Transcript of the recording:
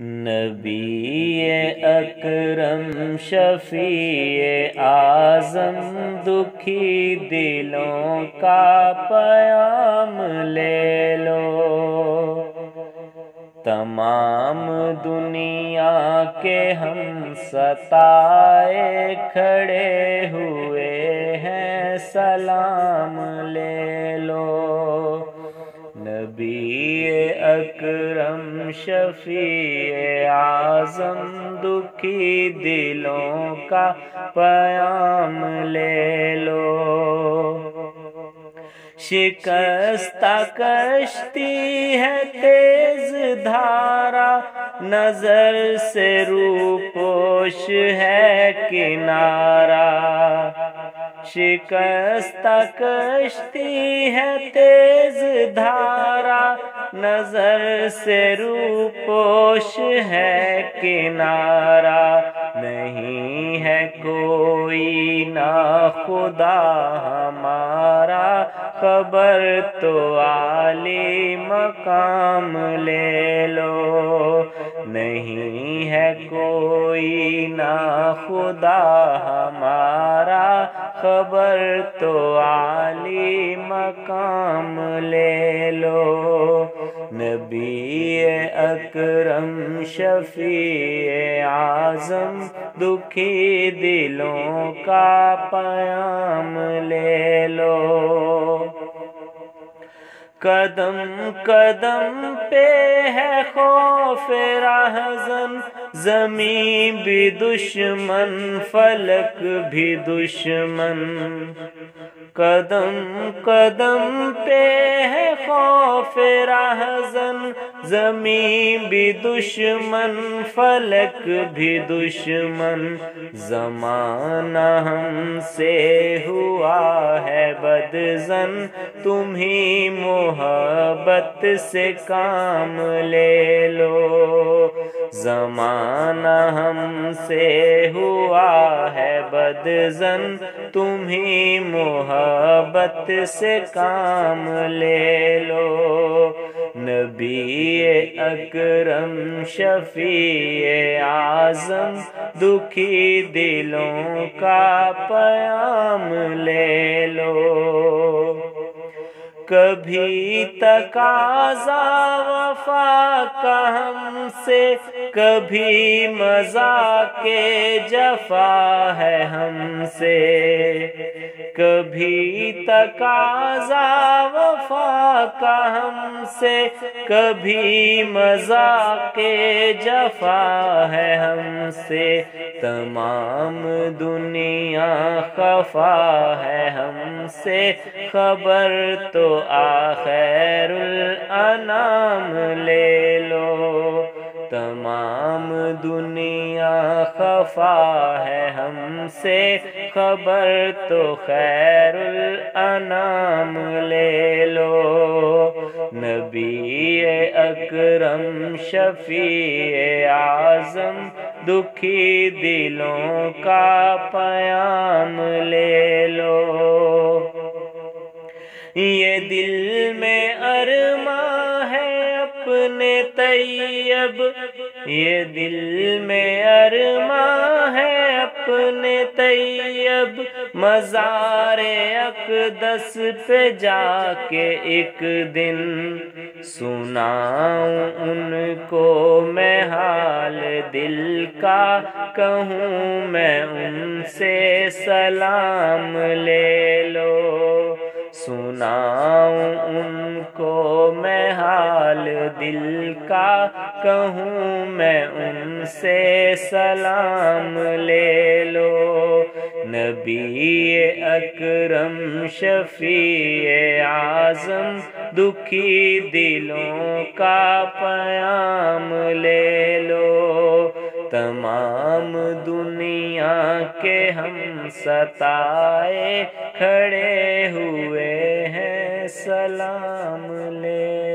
نبی اکرم شفیع اعظم دکھی دلوں کا پیام لے لو، تمام دنیا کے ہم ستائے کھڑے ہوئے ہیں، سلام لے لو۔ نبی اکرم شفیع اعظم دکھی دلوں کا پیام لے لو۔ شکستہ کشتی ہے تیز دھارا، نظر سے روپوش ہے کنارہ۔ شکستہ کشتی ہے تیز دھارا، نظر سے روپوش ہے کنارہ۔ نہیں ہے کوئی ناخدا ہمارا، خبر تو عالی مقام لے لو۔ نہیں ہے کوئی ناخدا ہمارا، خبر تو عالی مقام لے لو۔ نبی اکرم شفیع اعظم دکھی دلوں کا پیام لے لو۔ قدم قدم پہ ہے خوف رہزن، زمین بھی دشمن فلک بھی دشمن۔ قدم قدم پہ ہے خوف رہزن، زمین بھی دشمن فلک بھی دشمن۔ زمانہ ہم سے ہوا ہے بدظن، تمہیں محبت سے کام لے لو۔ زمانہ ہم سے ہوا ہے بدظن، تمہیں محبت سے کام لے لو۔ نبی اکرم شفیع اعظم دکھی دلوں کا پیام لے لو۔ کبھی تقاضا وفا کا ہم سے، کبھی مذاق جفا ہے ہم سے۔ کبھی تقاضا وفا کا ہم سے، کبھی مذاق جفا ہے ہم سے۔ تمام دنیا خفا ہے ہم سے، خبر تو آخر الانام لے لو۔ تمام دنیا خفا ہے ہم سے، خبر تو خیر الانام لے لو۔ نبی اکرم شفیع اعظم دکھی دلوں کا پیام لے لو۔ یہ دل میں ارماں ہے اپنے طیب، یہ دل میں ارماں ہے اپنے طیب، مزار اقدس پہ جا کے ایک دن سناؤں ان کو میں حال دل کا، کہوں میں ان سے سلام لے لو۔ سناؤں ان کو میں حال دل کا، کہوں میں ان سے سلام لے لو۔ نبی اکرم شفیع اعظم دکھی دلوں کا پیام لے لو۔ تمام دنیا کے ہم ستائے کھڑے ہوئے ہیں، سلام لے